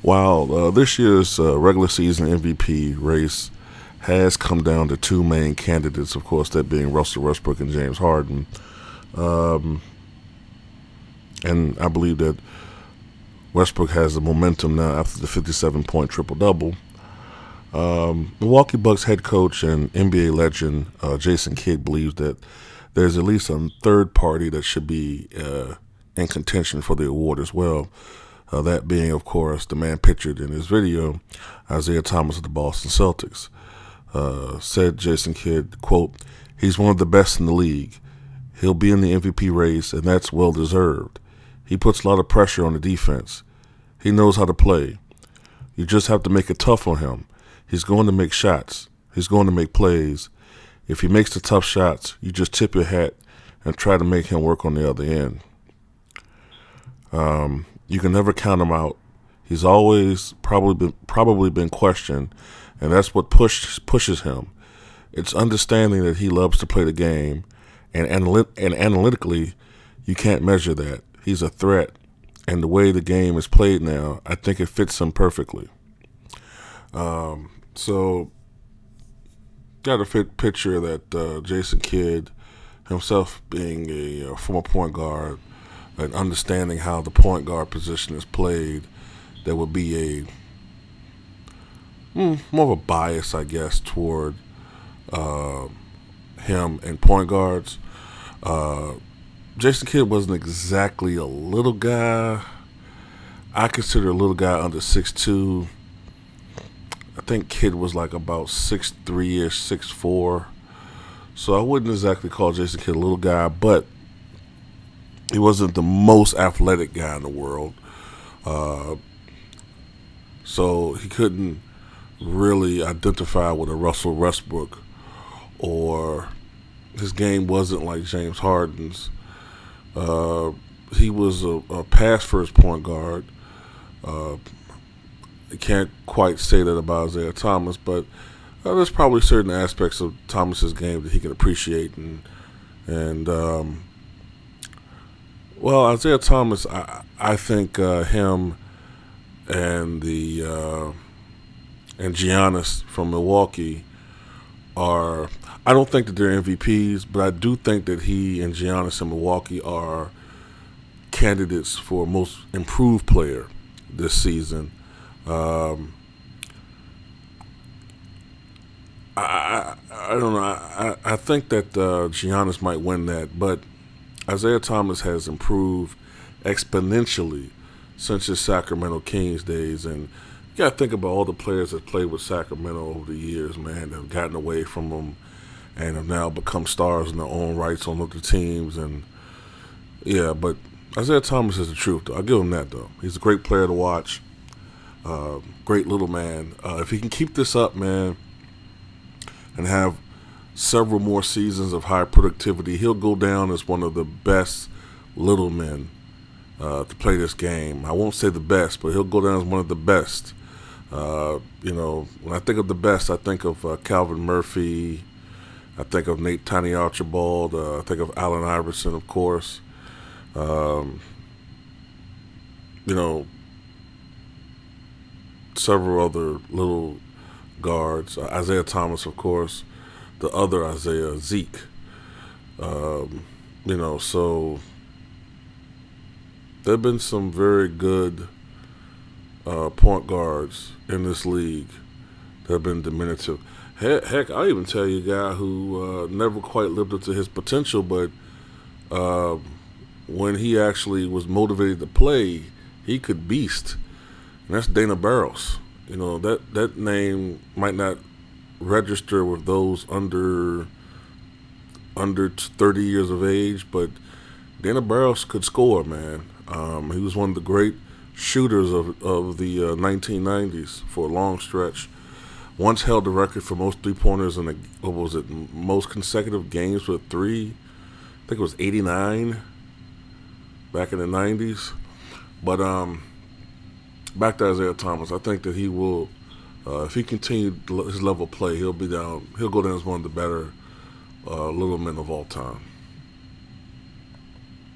While this year's regular season MVP race has come down to two main candidates, of course, that being Russell Westbrook and James Harden. Um, and I believe that Westbrook has the momentum now after the 57-point triple-double. Milwaukee Bucks head coach and NBA legend Jason Kidd believes that there's at least a third party that should be in contention for the award as well. That being, of course, the man pictured in his video, Isaiah Thomas of the Boston Celtics. Said Jason Kidd, quote, "He's one of the best in the league. He'll be in the MVP race, and that's well-deserved. He puts a lot of pressure on the defense. He knows how to play. You just have to make it tough on him. He's going to make shots. He's going to make plays. If he makes the tough shots, you just tip your hat and try to make him work on the other end. You can never count him out. He's always probably been questioned, and that's what pushes him. It's understanding that he loves to play the game, and analytically, you can't measure that. He's a threat, and the way the game is played now, I think it fits him perfectly." So, got a picture that Jason Kidd, himself being a former point guard, and understanding how the point guard position is played, there would be more of a bias, I guess, toward him and point guards. Jason Kidd wasn't exactly a little guy. I consider a little guy under 6'2". I think Kidd was like about 6'3-ish, 6'4". So I wouldn't exactly call Jason Kidd a little guy, but he wasn't the most athletic guy in the world. So he couldn't really identify with a Russell Westbrook, or his game wasn't like James Harden's. He was a pass-first point guard. I can't quite say that about Isaiah Thomas, but there's probably certain aspects of Thomas's game that he can appreciate, and well, Isaiah Thomas, I think him and and Giannis from Milwaukee are. I don't think that they're MVPs, but I do think that he and Giannis in Milwaukee are candidates for most improved player this season. I don't know. I think that Giannis might win that, but Isaiah Thomas has improved exponentially since his Sacramento Kings days, and you got to think about all the players that played with Sacramento over the years, man, that have gotten away from them and have now become stars in their own rights on other teams. And yeah, but Isaiah Thomas is the truth, though. I'll give him that, though. He's a great player to watch. Great little man. If he can keep this up, man, and have several more seasons of high productivity, he'll go down as one of the best little men to play this game. I won't say the best, but he'll go down as one of the best. When I think of the best, I think of Calvin Murphy. I think of Nate Tiny Archibald. I think of Allen Iverson, of course. Several other little guards. Isaiah Thomas, of course. The other Isaiah, Zeke. So there have been some very good point guards in this league that have been diminutive. Heck, I'll even tell you a guy who never quite lived up to his potential, but when he actually was motivated to play, he could beast. And that's Dana Barros. That name might not register with those under 30 years of age, but Dana Barros could score, man. He was one of the great shooters of the 1990s for a long stretch. Once held the record for most three-pointers in most consecutive games with three. I think it was 89 back in the 90s. But back to Isaiah Thomas, I think that he will, if he continued his level of play, he'll go down as one of the better little men of all time.